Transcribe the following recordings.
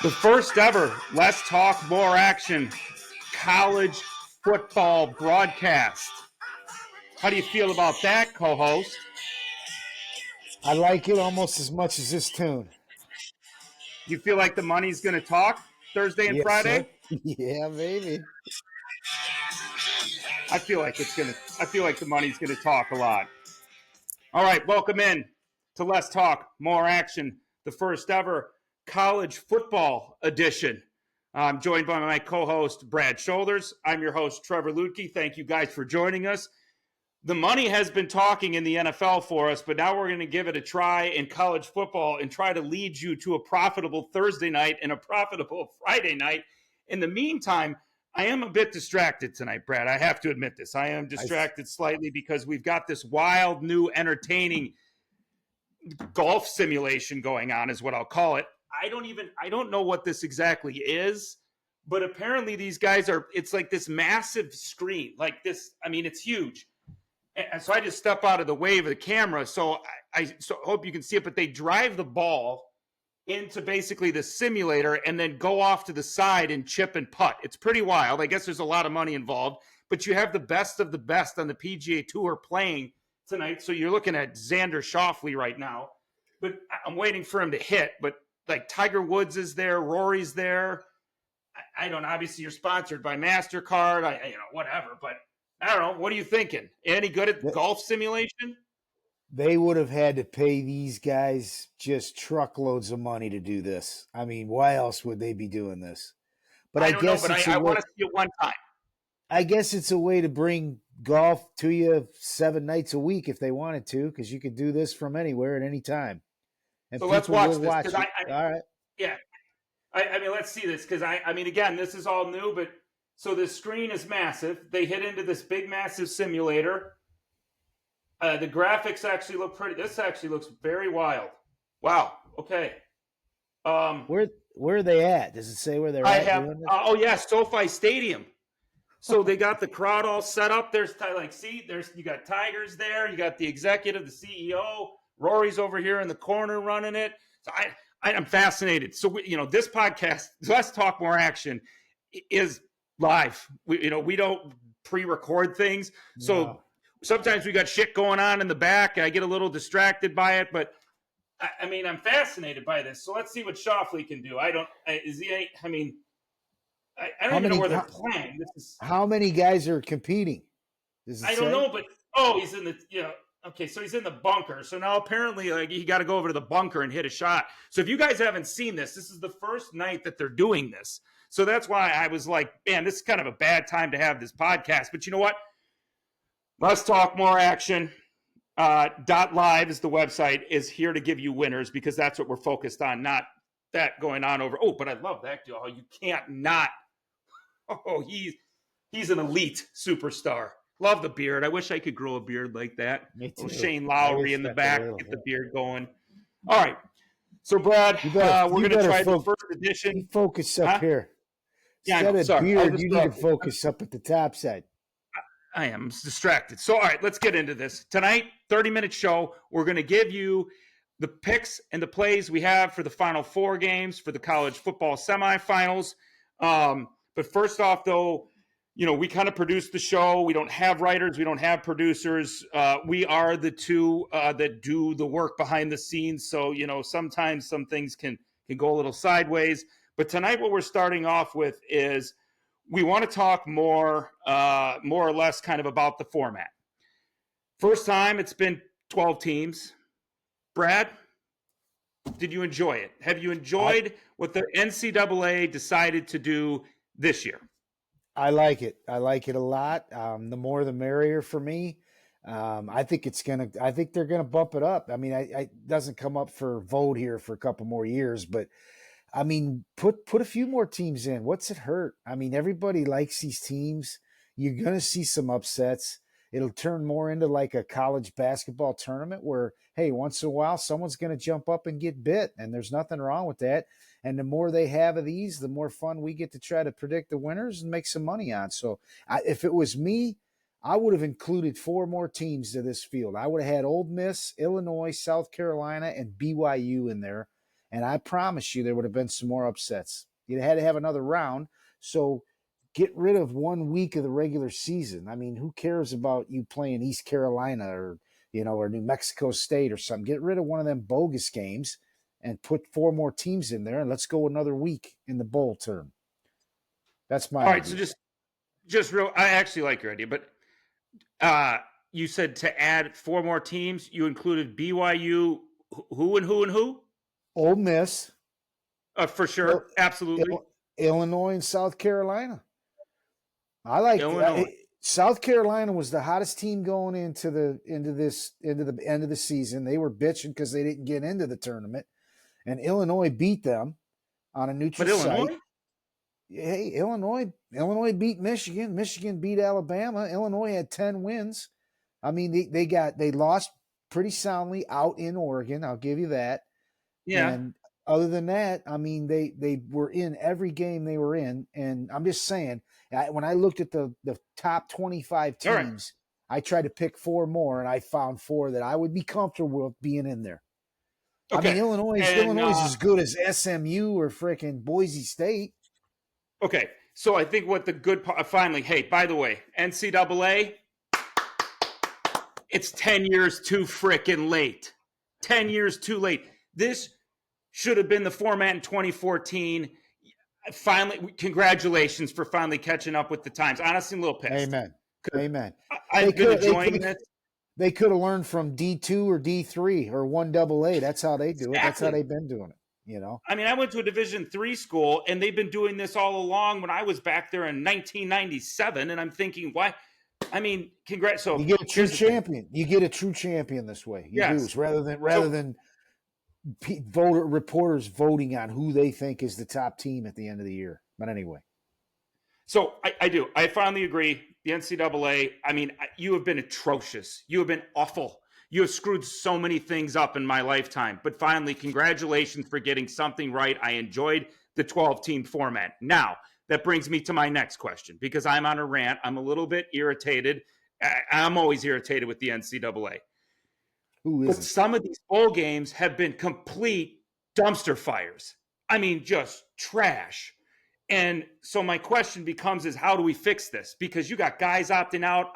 The first ever Let's Talk More Action college football broadcast. How do you feel about that, co-host? I like it almost as much as this tune. You feel like the money's going to talk Thursday and Yes, sir. Friday? Yeah, baby. I feel like it's going to I feel like the money's going to talk a lot. All right, welcome in to Let's Talk More Action, the first ever college football edition. I'm joined by my co-host Brad Shoulders. I'm your host Trevor Lutke. Thank you guys for joining us. The money has been talking in the NFL for us, but now we're going to give it a try in college football and try to lead you to a profitable Thursday night and a profitable Friday night. In the meantime, I am a bit distracted tonight, Brad. I have to admit this. I am distracted slightly because we've got this wild, new, entertaining golf simulation going on, is what I'll call it. I don't know what this exactly is, but apparently these guys it's like this massive screen, like this. I mean, it's huge. And so I just step out of the way of the camera. So I hope you can see it, but they drive the ball into basically the simulator and then go off to the side and chip and putt. It's pretty wild. I guess there's a lot of money involved, but you have the best of the best on the PGA Tour playing tonight. So you're looking at Xander Schauffele right now, but I'm waiting for him to hit. But like Tiger Woods is there, Rory's there. I don't know. Obviously, you're sponsored by MasterCard. Whatever. But I don't know. What are you thinking? Any good at golf simulation? They would have had to pay these guys just truckloads of money to do this. I mean, why else would they be doing this? But I don't know, but I want to see it one time. I guess it's a way to bring golf to you 7 nights a week if they wanted to, because you could do this from anywhere at any time. And so let's watch this. Watch All right. Yeah. I mean, let's see this because I mean, again, this is all new, but so this screen is massive. They hit into this big, massive simulator. The graphics actually look pretty. This actually looks very wild. Wow. Okay. Where are they at? Does it say where they're at? Oh yeah, SoFi Stadium. So they got the crowd all set up. There's you got Tigers there. You got the executive, the CEO. Rory's over here in the corner running it. So I'm fascinated. So this podcast, Let's Talk More Action, is live. We don't pre-record things, so sometimes we got shit going on in the back. I get a little distracted by it, but I mean, I'm fascinated by this. So let's see what Schauffele can do. I don't even know where they're playing. How many guys are competing? I don't know, but he's in the okay, so he's in the bunker. So now apparently he got to go over to the bunker and hit a shot. So if you guys haven't seen this is the first night that they're doing this. So that's why I was like, man, this is kind of a bad time to have this podcast. But you know what? Let's Talk More Action. .live is the website, is here to give you winners because that's what we're focused on, not that going on over. Oh, but I love that deal. You can't not. Oh, he's an elite superstar. Love the beard. I wish I could grow a beard like that. Me too. Shane Lowry in the back, get the beard going. All right. So, Brad, we're going to try the first edition. Focus up here. Instead of beard, you need to focus up at the top side. I am distracted. So, all right, let's get into this. Tonight, 30-minute show. We're going to give you the picks and the plays we have for the Final Four games for the college football semifinals. But first off, though, we kind of produce the show. We don't have writers. We don't have producers. We are the two that do the work behind the scenes. So, sometimes some things can go a little sideways. But tonight, what we're starting off with is we want to talk more or less kind of about the format. First time, it's been 12 teams. Brad, did you enjoy it? Have you enjoyed what the NCAA decided to do this year? I like it. I like it a lot. The more the merrier for me. I think they're gonna bump it up. I mean, it doesn't come up for vote here for a couple more years, but I mean, put a few more teams in. What's it hurt? I mean, everybody likes these teams. You're going to see some upsets. It'll turn more into like a college basketball tournament where, hey, once in a while, someone's going to jump up and get bit, and there's nothing wrong with that. And the more they have of these, the more fun we get to try to predict the winners and make some money on. So if it was me, I would have included 4 more teams to this field. I would have had Ole Miss, Illinois, South Carolina, and BYU in there. And I promise you there would have been some more upsets. You had to have another round. So get rid of 1 week of the regular season. I mean, who cares about you playing East Carolina or, or New Mexico State or something? Get rid of one of them bogus games and put 4 more teams in there, and let's go another week in the bowl term. That's my All right, idea. so just real. I actually like your idea, but you said to add 4 more teams. You included BYU, who and who and who? Ole Miss, For sure, absolutely. Illinois, and South Carolina. I like Illinois. South Carolina was the hottest team going into the end of the season. They were bitching because they didn't get into the tournament, and Illinois beat them on a neutral site. Illinois? Hey, Illinois beat Michigan. Michigan beat Alabama. Illinois had 10 wins. I mean, they lost pretty soundly out in Oregon. I'll give you that. Yeah. And other than that, I mean, they were in every game they were in. And I'm just saying, when I looked at the top 25 teams, I tried to pick 4 more, and I found 4 that I would be comfortable with being in there. Okay. I mean, Illinois is as good as SMU or freaking Boise State. Okay. So I think what the good part, finally, hey, by the way, NCAA, it's 10 years too freaking late. 10 years too late. This should have been the format in 2014. Finally, congratulations for finally catching up with the times. Honestly, I'm a little pissed. Amen. I've been enjoying this. They could have learned from D2 or D3 or 1AA. That's how they do it. That's how they've been doing it. I mean, I went to a Division III school, and they've been doing this all along when I was back there in 1997, and I'm thinking, why? I mean, congrats. So you get a true champion. You get a true champion this way. You do, rather than reporters voting on who they think is the top team at the end of the year. But anyway. So I do. I finally agree. The NCAA, I mean, you have been atrocious. You have been awful. You have screwed so many things up in my lifetime. But finally, congratulations for getting something right. I enjoyed the 12-team format. Now, that brings me to my next question, because I'm on a rant. I'm a little bit irritated. I'm always irritated with the NCAA. Who isn't? But some of these bowl games have been complete dumpster fires. I mean, just trash. And so my question becomes is, how do we fix this? Because you got guys opting out.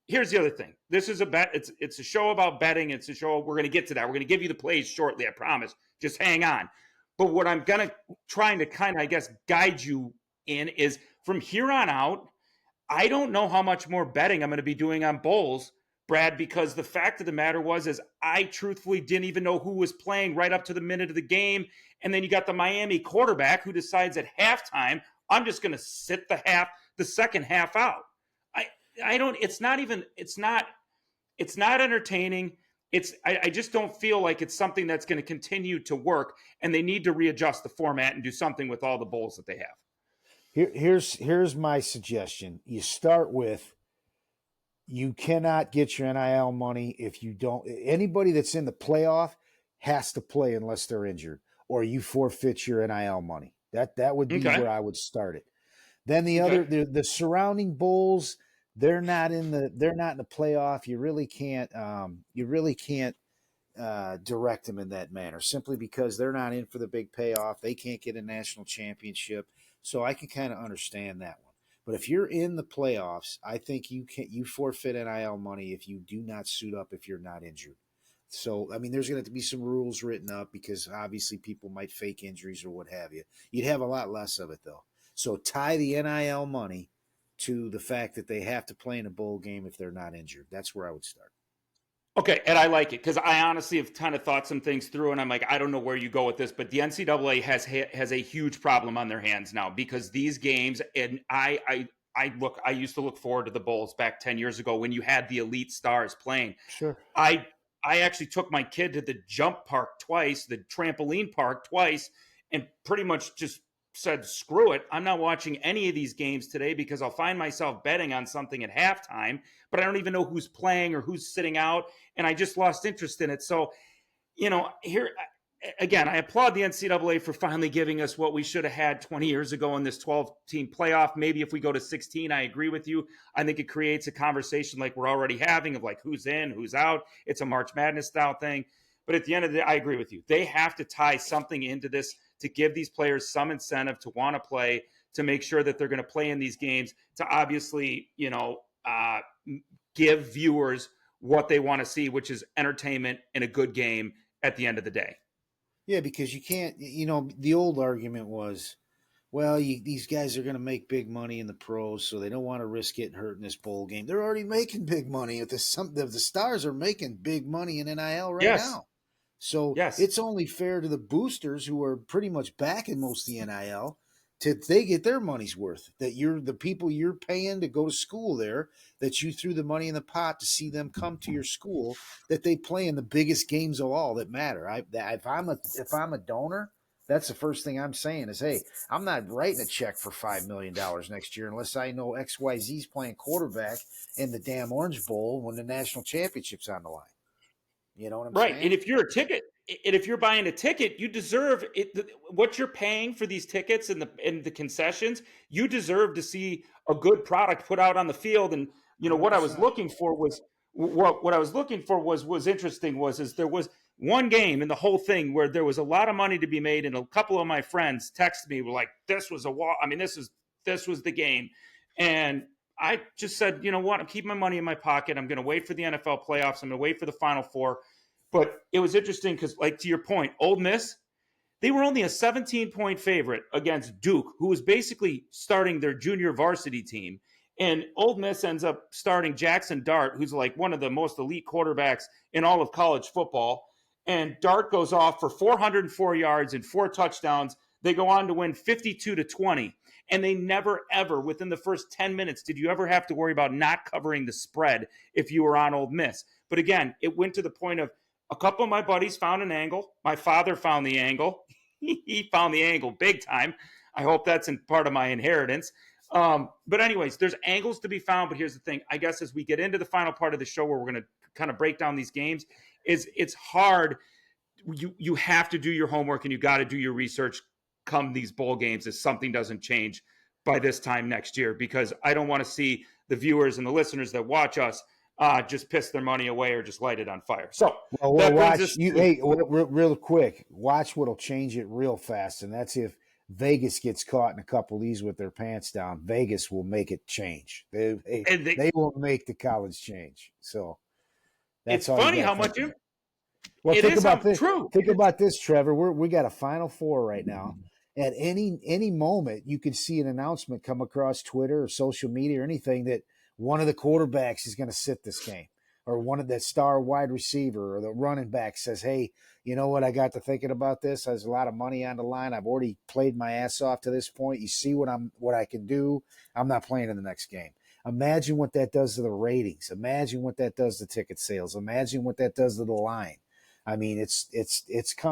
Here's the other thing. This is a bet. It's a show about betting. It's a show. We're going to get to that. We're going to give you the plays shortly. I promise. Just hang on. But what I'm trying to kind of, I guess, guide you in is from here on out, I don't know how much more betting I'm going to be doing on bowls, Brad, because the fact of the matter is I truthfully didn't even know who was playing right up to the minute of the game. And then you got the Miami quarterback who decides at halftime, I'm just going to sit the second half out. It's not entertaining. I just don't feel like it's something that's going to continue to work, and they need to readjust the format and do something with all the bowls that they have. Here's my suggestion. You start with, you cannot get your NIL money if you don't. Anybody that's in the playoff has to play unless they're injured, or you forfeit your NIL money. That would be where I would start it. Then the surrounding bowls, they're not in the playoff. You really can't direct them in that manner, simply because they're not in for the big payoff. They can't get a national championship. So I can kind of understand that one. But if you're in the playoffs, I think you forfeit NIL money if you do not suit up, if you're not injured. So, I mean, there's going to have to be some rules written up, because obviously people might fake injuries or what have you. You'd have a lot less of it, though. So tie the NIL money to the fact that they have to play in a bowl game if they're not injured. That's where I would start. Okay, and I like it, because I honestly have kind of thought some things through, and I'm like, I don't know where you go with this, but the NCAA has a huge problem on their hands now, because these games, and I used to look forward to the bowls back 10 years ago when you had the elite stars playing. Sure. I actually took my kid to the jump park twice, the trampoline park twice, and pretty much just said, screw it. I'm not watching any of these games today, because I'll find myself betting on something at halftime, but I don't even know who's playing or who's sitting out, and I just lost interest in it. So, here again, I applaud the NCAA for finally giving us what we should have had 20 years ago in this 12-team playoff. Maybe if we go to 16, I agree with you. I think it creates a conversation like we're already having of like who's in, who's out. It's a March Madness style thing. But at the end of the day, I agree with you. They have to tie something into this to give these players some incentive to want to play, to make sure that they're going to play in these games, to obviously, give viewers what they want to see, which is entertainment and a good game at the end of the day. Yeah, because you can't, the old argument was, well, these guys are going to make big money in the pros, so they don't want to risk getting hurt in this bowl game. They're already making big money. The stars are making big money in NIL right Yes. now. So Yes. it's only fair to the boosters who are pretty much backing most of the NIL they get their money's worth. That you're the people you're paying to go to school there, that you threw the money in the pot to see them come to your school, that they play in the biggest games of all that matter. If I'm a donor, that's the first thing I'm saying is, hey, I'm not writing a check for $5 million next year unless I know XYZ's playing quarterback in the damn Orange Bowl when the national championship's on the line. You know what I'm Right. saying? And if you're buying a ticket, you deserve it. What you're paying for these tickets and the concessions, you deserve to see a good product put out on the field. And what I was 100%. looking for was what I was looking for was interesting is there was one game in the whole thing where there was a lot of money to be made, and a couple of my friends texted me were like, "This was this was the game," and I just said, you know what? I'm keeping my money in my pocket. I'm going to wait for the NFL playoffs. I'm going to wait for the Final Four. But it was interesting because, like, to your point, Ole Miss, they were only a 17-point favorite against Duke, who was basically starting their junior varsity team. And Ole Miss ends up starting Jackson Dart, who's like one of the most elite quarterbacks in all of college football. And Dart goes off for 404 yards and 4 touchdowns. They go on to win 52-20. And they never, ever, within the first 10 minutes, did you ever have to worry about not covering the spread if you were on Ole Miss. But again, it went to the point of a couple of my buddies found an angle. My father found the angle. He found the angle big time. I hope that's in part of my inheritance. But anyways, there's angles to be found. But here's the thing. I guess as we get into the final part of the show where we're going to kind of break down these games, it's hard. You have to do your homework and you got to do your research come these bowl games if something doesn't change by this time next year, because I don't want to see the viewers and the listeners that watch us just piss their money away or just light it on fire. So well watch you. Hey, real quick, watch what'll change it real fast, and that's if Vegas gets caught in a couple of these with their pants down. Vegas will make it change. They will make the college change. So that's it's funny how much you. Well, think about this. True. Think about this, Trevor. We got a Final Four right now. At any moment, you could see an announcement come across Twitter or social media or anything that one of the quarterbacks is going to sit this game, or one of the star wide receiver or the running back says, hey, you know what? I got to thinking about this. There's a lot of money on the line. I've already played my ass off to this point. You see what I can do. I'm not playing in the next game. Imagine what that does to the ratings. Imagine what that does to ticket sales. Imagine what that does to the line. I mean,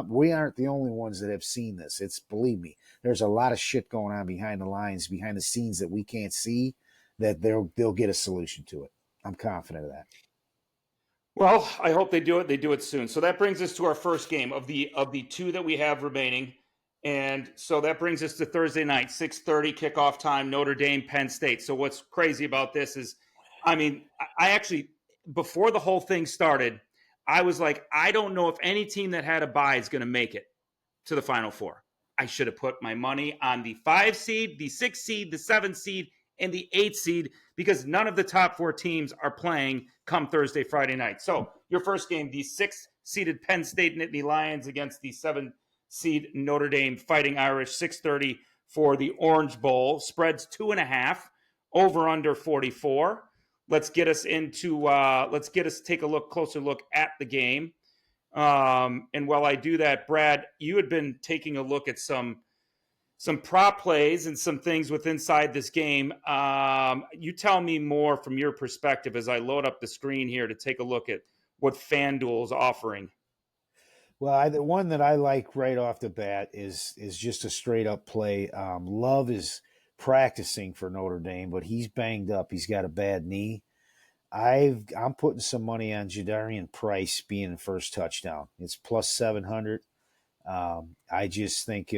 we aren't the only ones that have seen this. Believe me, there's a lot of shit going on behind the lines, behind the scenes that we can't see, that they'll get a solution to it. I'm confident of that. Well, I hope they do it. They do it soon. So that brings us to our first game of the 2 that we have remaining. And so that brings us to Thursday night, 6:30 kickoff time, Notre Dame, Penn State. So what's crazy about this is, I mean, I actually, before the whole thing started, I was like, I don't know if any team that had a bye is going to make it to the Final Four. I should have put my money on the 5 seed, the 6 seed, the 7 seed, and the 8 seed, because none of the top 4 teams are playing come Thursday, Friday night. So your first game, the 6-seeded Penn State Nittany Lions against the 7-seed Notre Dame Fighting Irish, 6:30 for the Orange Bowl. Spreads 2.5, over under 44. Let's get us take a closer look at the game. And while I do that, Brad, you had been taking a look at some prop plays and some things with inside this game. You tell me more from your perspective as I load up the screen here to take a look at what FanDuel is offering. Well, the one that I like right off the bat is just a straight up play. Love is practicing for Notre Dame, but he's banged up. He's got a bad knee. I'm putting some money on Jadarian Price being the first touchdown. It's plus 700. I just think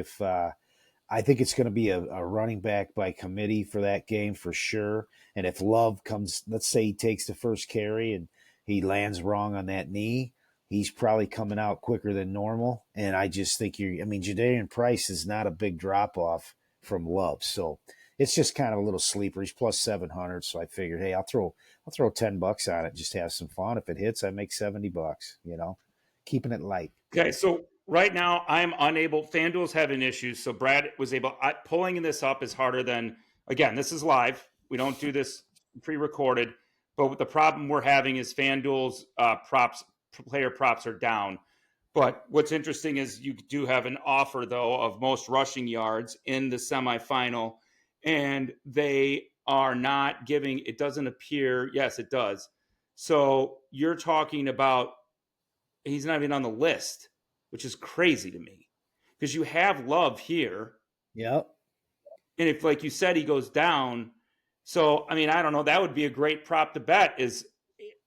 I think it's going to be a running back by committee for that game for sure. And if Love comes, let's say he takes the first carry and he lands wrong on that knee, He's probably coming out quicker than normal. And I just think Jadarian Price is not a big drop off from Love. So it's just kind of a little sleeper. He's plus 700. So I figured, hey, I'll throw $10 on it, just have some fun. If it hits, I make $70, keeping it light. Okay, so right now I'm unable. FanDuel's having issues, so Brad was able. Pulling this up is harder than. Again, this is live. We don't do this pre-recorded. But the problem we're having is FanDuel's player props are down. But what's interesting is you do have an offer though of most rushing yards in the semifinal, and they are not giving. It doesn't appear. Yes, it does. So you're talking about he's not even on the list, which is crazy to me because you have Love here. Yep. And if, like you said, he goes down. So, I mean, I don't know. That would be a great prop to bet is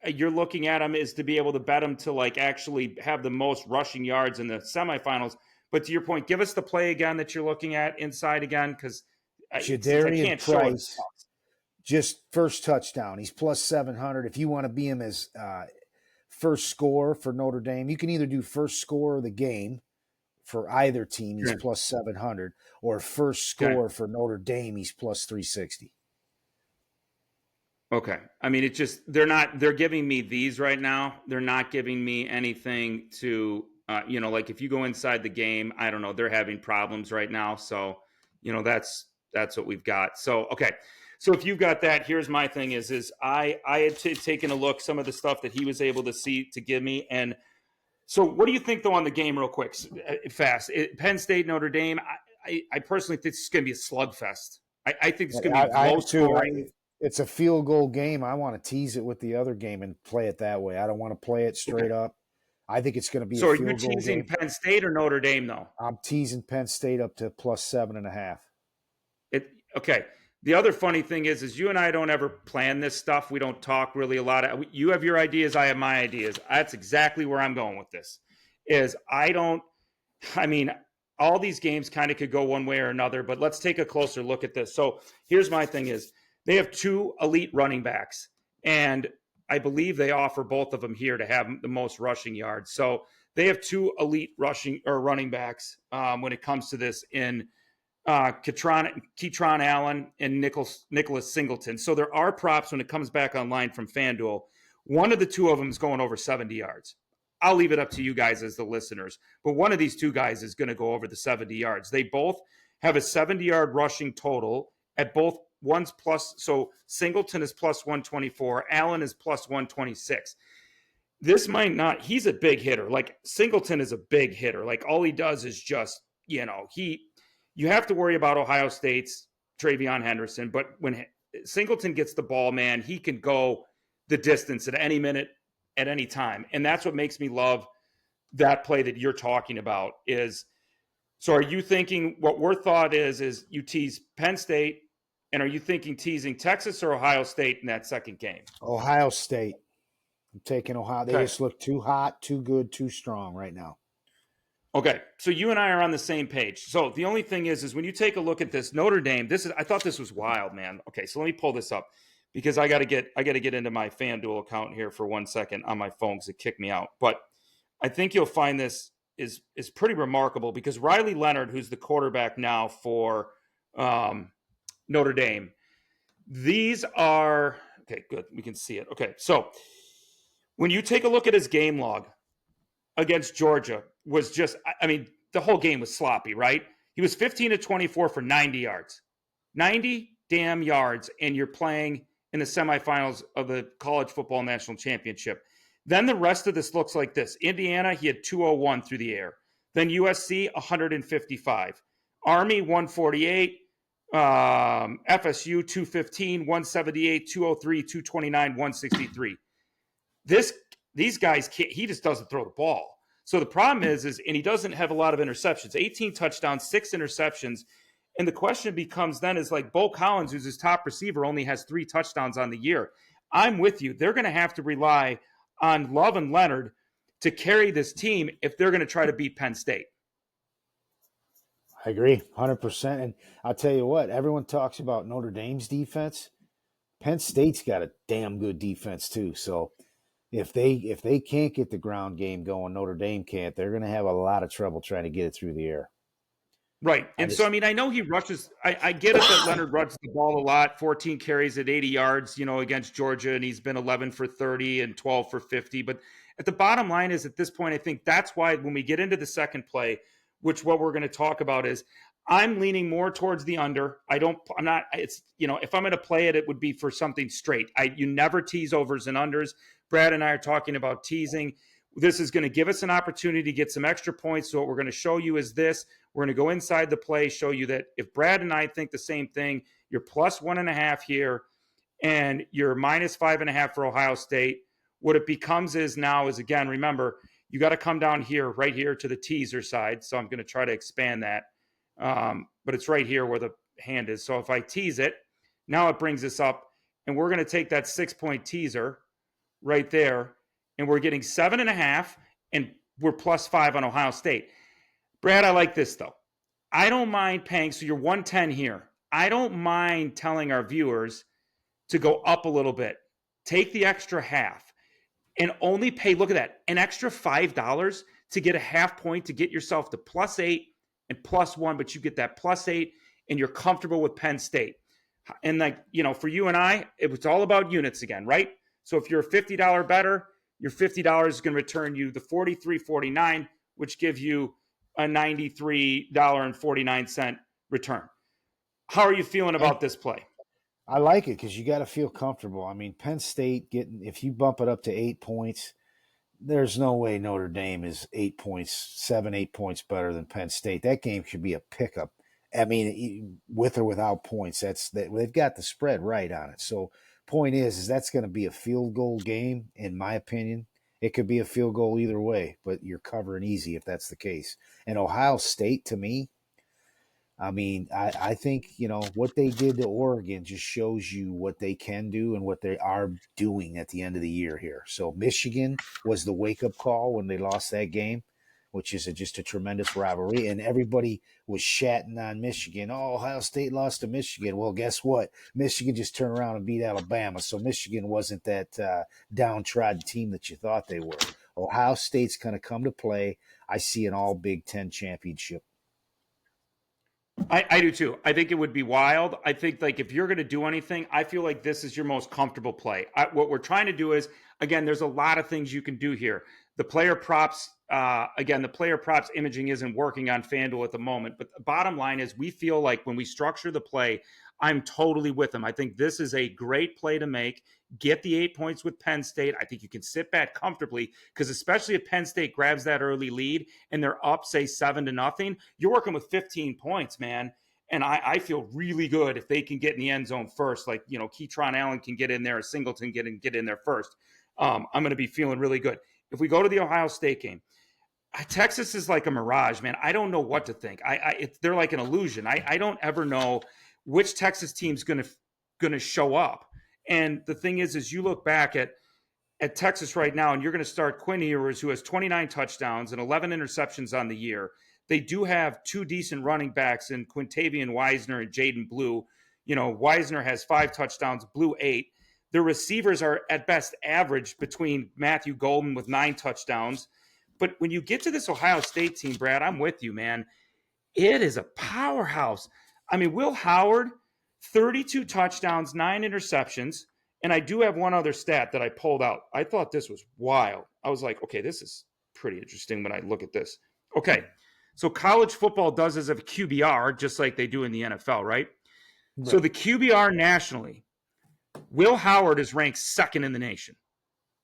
you're looking at him is to be able to bet him to like actually have the most rushing yards in the semifinals. But to your point, give us the play again that you're looking at inside again because Jadarian Price, just first touchdown. He's plus 700. If you want to be him as first score for Notre Dame, you can either do first score of the game for either team, he's plus 700, or first score for Notre Dame, he's plus 360. Okay. I mean, it's just they're giving me these right now. They're not giving me anything to like if you go inside the game, I don't know, they're having problems right now. So, that's what we've got. So, okay. So if you've got that, here's my thing is I had taken a look, some of the stuff that he was able to see to give me. And so what do you think, though, on the game real quick, fast? Penn State, Notre Dame, I personally think this is going to be a slugfest. I think it's going to be low scoring. It's a field goal game. I want to tease it with the other game and play it that way. I don't want to play it straight up. I think it's going to be a field goal game. So are you teasing Penn State or Notre Dame, though? I'm teasing Penn State up to plus 7.5. Okay. The other funny thing is you and I don't ever plan this stuff. We don't talk really a lot. You have your ideas. I have my ideas. That's exactly where I'm going with this all these games kind of could go one way or another, but let's take a closer look at this. So here's my thing is they have two elite running backs, and I believe they offer both of them here to have the most rushing yards. So they have two elite running backs when it comes to this in Keytron Allen and Nicholas Singleton. So there are props when it comes back online from FanDuel. One of the two of them is going over 70 yards. I'll leave it up to you guys as the listeners. But one of these two guys is going to go over the 70 yards. They both have a 70-yard rushing total at both one's plus. So Singleton is plus 124. Allen is plus 126. This might not. He's a big hitter. Like Singleton is a big hitter. Like all he does is just, you have to worry about Ohio State's Travion Henderson. But when Singleton gets the ball, man, he can go the distance at any minute, at any time. And that's what makes me love that play that you're talking about is, so are you thinking what we're thought is you tease Penn State, and are you thinking teasing Texas or Ohio State in that second game? Ohio State. I'm taking Ohio. They just look too hot, too good, too strong right now. Okay, so you and I are on the same page. So the only thing is when you take a look at this Notre Dame, I thought this was wild, man. Okay, so let me pull this up because I got to get into my FanDuel account here for 1 second on my phone because it kicked me out. But I think you'll find this is pretty remarkable because Riley Leonard, who's the quarterback now for Notre Dame, these are okay. Good, we can see it. Okay, so when you take a look at his game log against Georgia, was just, the whole game was sloppy, right? He was 15 to 24 for 90 yards. 90 damn yards, and you're playing in the semifinals of the College Football National Championship. Then the rest of this looks like this. Indiana, he had 201 through the air. Then USC, 155. Army, 148. FSU, 215, 178, 203, 229, 163. These guys he just doesn't throw the ball. So the problem is and he doesn't have a lot of interceptions, 18 touchdowns, 6 interceptions. And the question becomes then is like Bo Collins, who's his top receiver, only has 3 touchdowns on the year. I'm with you. They're going to have to rely on Love and Leonard to carry this team if they're going to try to beat Penn State. I agree 100%. And I'll tell you what, everyone talks about Notre Dame's defense. Penn State's got a damn good defense too. So If they can't get the ground game going, Notre Dame can't. They're going to have a lot of trouble trying to get it through the air. Right. I And so, I just mean, I know he rushes. I get it that Leonard rushes the ball a lot, 14 carries at 80 yards, against Georgia, and he's been 11 for 30 and 12 for 50. But at the bottom line is at this point, I think that's why when we get into the second play, which what we're going to talk about is I'm leaning more towards the under. I'm not, it's, if I'm going to play it, it would be for something straight. You never tease overs and unders. Brad and I are talking about teasing. This is going to give us an opportunity to get some extra points. So what we're going to show you is this. We're going to go inside the play, show you that if Brad and I think the same thing, you're plus 1.5 here and you're minus 5.5 for Ohio State. What it becomes is now is, again, remember, you got to come down here, right here to the teaser side. So I'm going to try to expand that. But it's right here where the hand is. So if I tease it, now it brings us up and we're going to take that 6-point teaser right there. And we're getting 7.5 and we're plus 5 on Ohio State. Brad, I like this though. I don't mind paying. So you're 110 here. I don't mind telling our viewers to go up a little bit. Take the extra half and only pay, look at that, an extra $5 to get a half point to get yourself to +8 and +1, but you get that +8 and you're comfortable with Penn State. And for you and I, it was all about units again, right? So if you're a $50 better, your $50 is going to return you the $43.49, which gives you a $93.49 return. How are you feeling about this play? I like it because you got to feel comfortable. I mean, Penn State if you bump it up to 8 points, there's no way Notre Dame is 8 points, 8 points better than Penn State. That game should be a pickup. I mean, with or without points, they've got the spread right on it. So, point is that's going to be a field goal game, in my opinion. It could be a field goal either way, but you're covering easy if that's the case. And Ohio State, to me, I mean, I think, what they did to Oregon just shows you what they can do and what they are doing at the end of the year here. So Michigan was the wake-up call when they lost that game, which is just a tremendous rivalry. And everybody was shatting on Michigan. Oh, Ohio State lost to Michigan. Well, guess what? Michigan just turned around and beat Alabama. So Michigan wasn't that downtrodden team that you thought they were. Ohio State's going to come to play. I see an all Big Ten championship. I do too. I think it would be wild. I think if you're going to do anything, I feel like this is your most comfortable play. What we're trying to do is, again, there's a lot of things you can do here. The player props, the player props imaging isn't working on FanDuel at the moment. But the bottom line is we feel like when we structure the play, I'm totally with them. I think this is a great play to make. Get the 8 points with Penn State. I think you can sit back comfortably because especially if Penn State grabs that early lead and they're up, say 7-0, you're working with 15 points, man. And I feel really good if they can get in the end zone first. Keytron Allen can get in there, Singleton get in there first. I'm going to be feeling really good. If we go to the Ohio State game, Texas is like a mirage, man. I don't know what to think. They're like an illusion. I don't ever know which Texas team's going to show up. And the thing is you look back at Texas right now, and you're going to start Quinn Ewers, who has 29 touchdowns and 11 interceptions on the year. They do have two decent running backs in Quintavious Weisner and Jaden Blue. Weisner has 5 touchdowns, Blue 8. Their receivers are at best average between Matthew Golden with 9 touchdowns. But when you get to this Ohio State team, Brad, I'm with you, man. It is a powerhouse. I mean, Will Howard, 32 touchdowns, 9 interceptions. And I do have one other stat that I pulled out. I thought this was wild. I was like, okay, this is pretty interesting when I look at this. Okay, so college football does as a QBR, just like they do in the NFL, right? So the QBR nationally, Will Howard is ranked 2nd in the nation.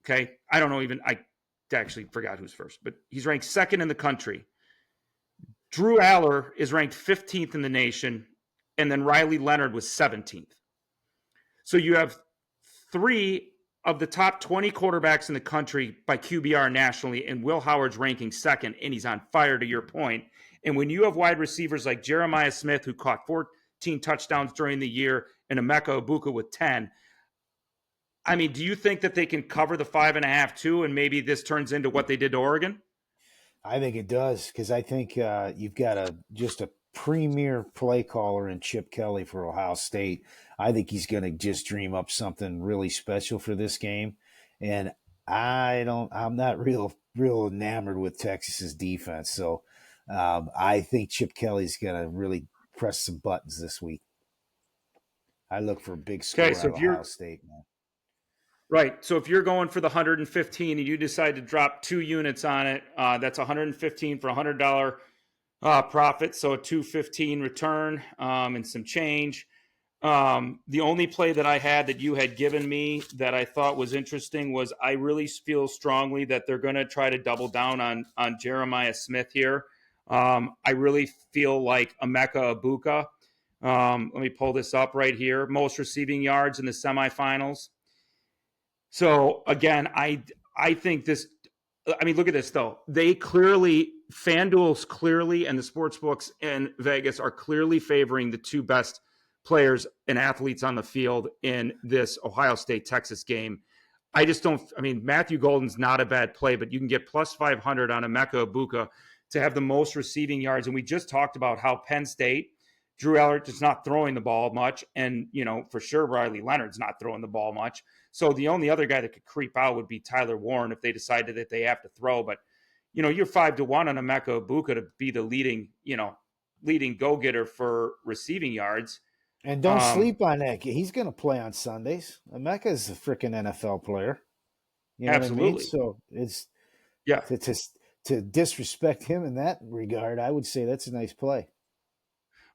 Okay, I don't know I actually forgot who's first, but he's ranked 2nd in the country. Drew Aller is ranked 15th in the nation, and then Riley Leonard was 17th. So you have 3 of the top 20 quarterbacks in the country by QBR nationally, and Will Howard's ranking 2nd, and he's on fire, to your point. And when you have wide receivers like Jeremiah Smith, who caught 14 touchdowns during the year, and Emeka Egbuka with 10, I mean, do you think that they can cover the 5.5 too, and maybe this turns into what they did to Oregon? I think it does because I think you've got just a premier play caller in Chip Kelly for Ohio State. I think he's going to just dream up something really special for this game. And I'm not real enamored with Texas's defense. So I think Chip Kelly's going to really press some buttons this week. I look for a big Okay, score so out of if Ohio you're State, man. right, so if you're going for the 115 and you decide to drop 2 units on it, that's 115 for $100 profit, so a 215 return and some change. The only play that I had that you had given me that I thought was interesting was I really feel strongly that they're going to try to double down on Jeremiah Smith here. I really feel like Emeka Ibuka. Let me pull this up right here. Most receiving yards in the semifinals. So again, I think this. I mean, look at this though. They clearly, FanDuel's clearly, and the sports books in Vegas are clearly favoring the two best players and athletes on the field in this Ohio State Texas game. I just don't. I mean, Matthew Golden's not a bad play, but you can get plus 500 on Emeka Ibuka to have the most receiving yards. And we just talked about how Penn State, Drew Allert is not throwing the ball much, and for sure Riley Leonard's not throwing the ball much. So the only other guy that could creep out would be Tyler Warren if they decided that they have to throw. But you're 5-1 on Emeka Ibuka to be the leading go getter for receiving yards. And don't sleep on that kid. He's going to play on Sundays. Emeka's a freaking NFL player. You know what I mean? Absolutely, So it's yeah. to disrespect him in that regard. I would say that's a nice play.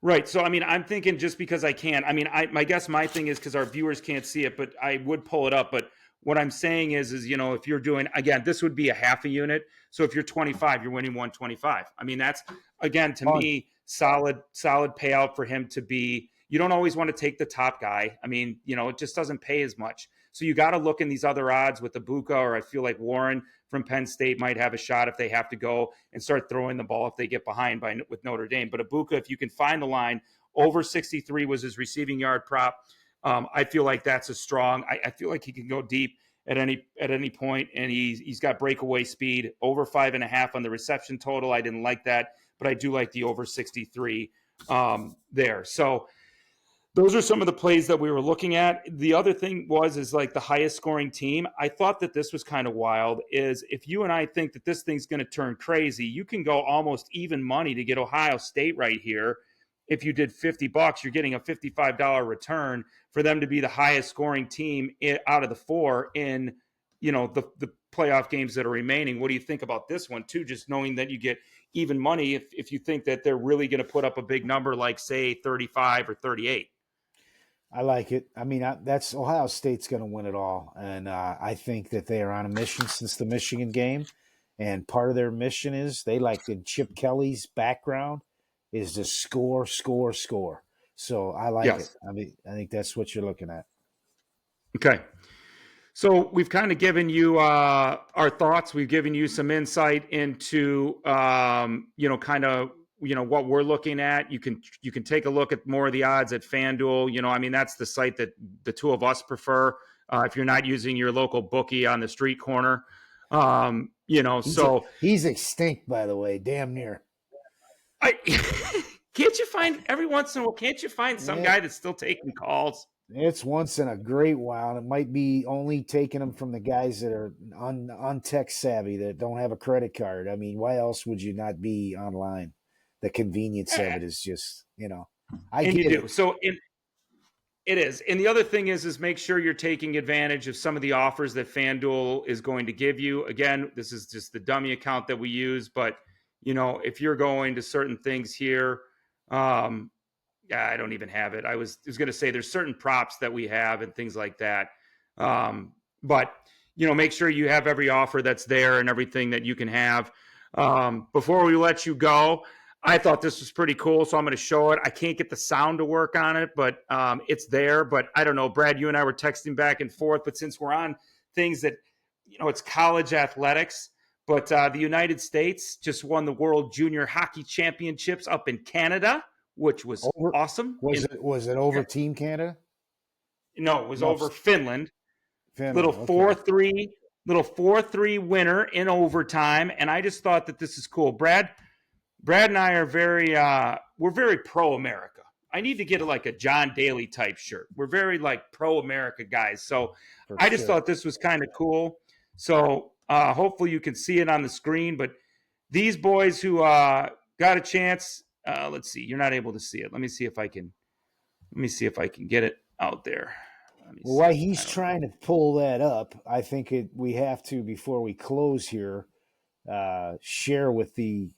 Right. So, I mean, I'm thinking just because I can. I mean, my guess, my thing is because our viewers can't see it, but I would pull it up. But what I'm saying is, if you're doing, again, this would be a half a unit. So if you're 25, you're winning 125. I mean, that's, again, to Fun. me, solid payout for him to be. You don't always want to take the top guy. I mean, it just doesn't pay as much. So you got to look in these other odds with Ibuka, or I feel like Warren from Penn State might have a shot if they have to go and start throwing the ball if they get behind with Notre Dame. But Ibuka, if you can find the line, over 63 was his receiving yard prop. I feel like that's a strong. I feel like he can go deep at any point, and he's got breakaway speed. Over 5.5 on the reception total. I didn't like that, but I do like the over 63 there. So those are some of the plays that we were looking at. The other thing is like the highest scoring team. I thought that this was kind of wild is if you and I think that this thing's going to turn crazy, you can go almost even money to get Ohio State right here. If you did $50, you're getting a $55 return for them to be the highest scoring team out of the four in, the playoff games that are remaining. What do you think about this one too? Just knowing that you get even money if you think that they're really going to put up a big number, like say 35 or 38. I like it. I mean, that's Ohio State's going to win it all, and I think that they are on a mission since the Michigan game, and part of their mission is they like in Chip Kelly's background is to score, score, score. So I like it. Yes. I mean, I think that's what you're looking at. Okay. So we've kind of given you our thoughts. We've given you some insight into, kind of, what we're looking at. You can take a look at more of the odds at FanDuel. I mean, that's the site that the two of us prefer. If you're not using your local bookie on the street corner, He's extinct, by the way, damn near. Can't you find every once in a while? Can't you find some guy that's still taking calls? It's once in a great while. And it might be only taking them from the guys that are on tech savvy that don't have a credit card. I mean, why else would you not be online? The convenience of it is just, I and get you do. it. So it is. And the other thing is make sure you're taking advantage of some of the offers that FanDuel is going to give you. Again, this is just the dummy account that we use, but if you're going to certain things here, I don't even have it. I was going to say there's certain props that we have and things like that. But make sure you have every offer that's there and everything that you can have. Before we let you go, I thought this was pretty cool, so I'm going to show it. I can't get the sound to work on it, but it's there. But I don't know, Brad, you and I were texting back and forth, but since we're on things that, it's college athletics, but the United States just won the World Junior Hockey Championships up in Canada, which was awesome. Was it over Team Canada? No, it was over Finland. Finland. Little 4-3 winner in overtime, and I just thought that this is cool. Brad and I are we're very pro-America. I need to get like a John Daly type shirt. We're very like pro-America guys. So I just thought this was kind of cool. So hopefully you can see it on the screen. But these boys who got a chance, let's see. You're not able to see it. Let me see if I can get it out there. Let me Well, see. while he's trying to pull that up, I think we have to, before we close here, share with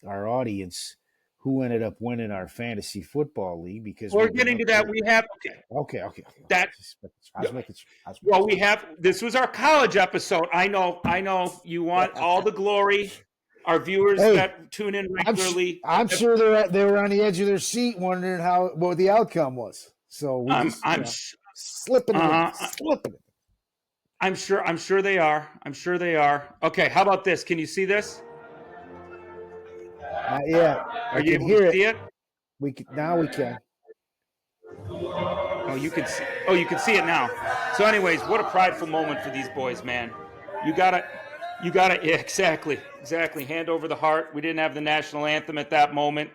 our audience who ended up winning our fantasy football league, because we're getting to that. We have okay. That I was making well, we have. This was our college episode. I know. You want all the glory. Our viewers that tune in regularly. I'm sure they were on the edge of their seat, wondering what the outcome was. So we slipping it. I'm sure they are. Okay, how about this? Can you see this? Not yet. Are you able to see it? Now we can. Oh, you can see. Oh, you can see it now. So, anyways, what a prideful moment for these boys, man. You gotta. Yeah, exactly. Hand over the heart. We didn't have the national anthem at that moment.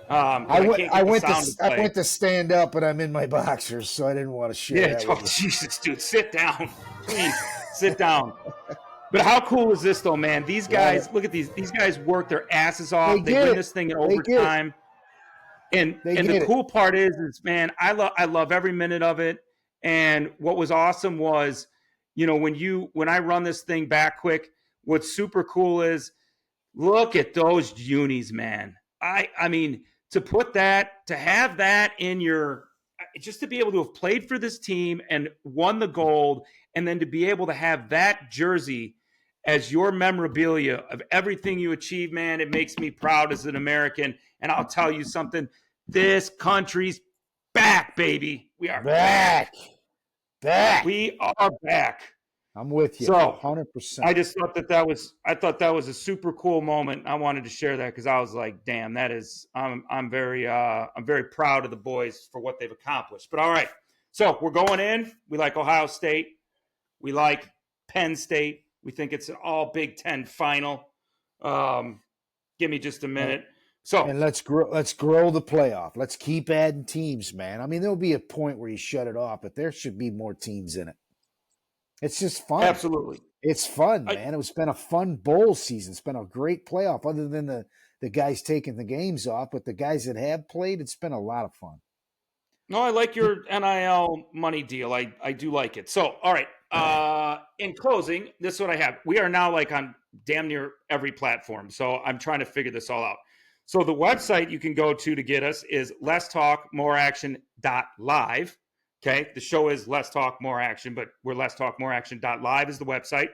I went to stand up, but I'm in my boxers, so I didn't want to share that with you. Jesus, dude, sit down. Please, sit down. But how cool is this, though, man? These guys, look at these. These guys work their asses off. They win this thing in overtime. And the cool part is, man, I love every minute of it. And what was awesome was, when I run this thing back quick, what's super cool is, look at those unis, man. I mean, to have that in your, just to be able to have played for this team and won the gold, and then to be able to have that jersey as your memorabilia of everything you achieve, man, it makes me proud as an American. And I'll tell you something, this country's back, baby. We are back. We are back. I'm with you. So 100%. I just thought that was a super cool moment. I wanted to share that because I was like, damn, that is, I'm very proud of the boys for what they've accomplished. But all right. So we're going in. We like Ohio State. We like Penn State. We think it's an all Big Ten final. Give me just a minute. And let's grow the playoff. Let's keep adding teams, man. I mean, there'll be a point where you shut it off, but there should be more teams in it. It's just fun. Absolutely. It's fun, man. It's been a fun bowl season. It's been a great playoff, other than the guys taking the games off. But the guys that have played, it's been a lot of fun. No, I like your NIL money deal. I do like it. So, all right. In closing, this is what I have. We are now like on damn near every platform. So I'm trying to figure this all out. So the website you can go to get us is letstalkmoreaction.live. Okay. The show is Let's Talk More Action, but we're letstalkmoreaction.live is the website.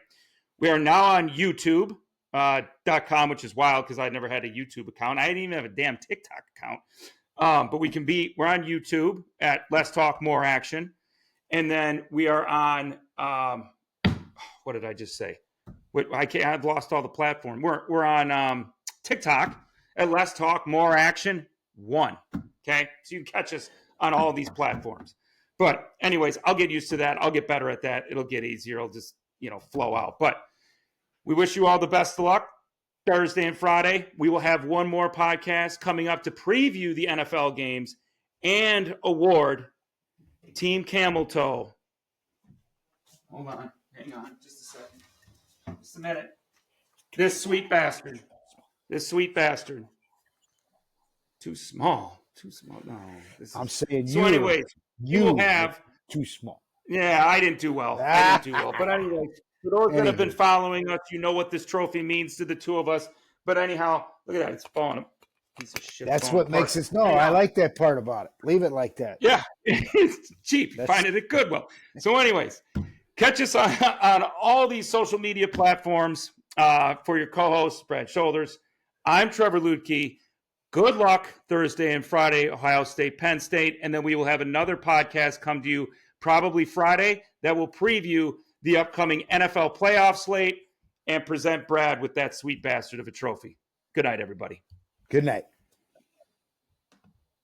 We are now on YouTube.com, which is wild because I'd never had a YouTube account. I didn't even have a damn TikTok account. But we're on YouTube at Let's Talk More Action. And then we are on, what did I just say? I've lost all the platform. We're on TikTok at Let's Talk More Action 1. Okay. So you can catch us on all these platforms. But anyways, I'll get used to that. I'll get better at that. It'll get easier. It'll just, flow out. But we wish you all the best of luck. Thursday and Friday, we will have one more podcast coming up to preview the NFL games and award Team Camel Toe. Hold on. Hang on. Just a second. Just a minute. This sweet bastard. Too small. No. I'm saying so anyways, you will have too small. Yeah, I didn't do well. But anyway, for those that have been following us, you know what this trophy means to the two of us. But anyhow, look at that. It's falling apart. Piece of shit. That's what makes us know. I like that part about it. Leave it like that. Yeah. It's cheap. Find it at Goodwill. So anyways, catch us on all these social media platforms. For your co-host, Brad Shoulders, I'm Trevor Lutke. Good luck Thursday and Friday, Ohio State, Penn State. And then we will have another podcast come to you probably Friday that will preview the upcoming NFL playoff slate and present Brad with that sweet bastard of a trophy. Good night, everybody. Good night.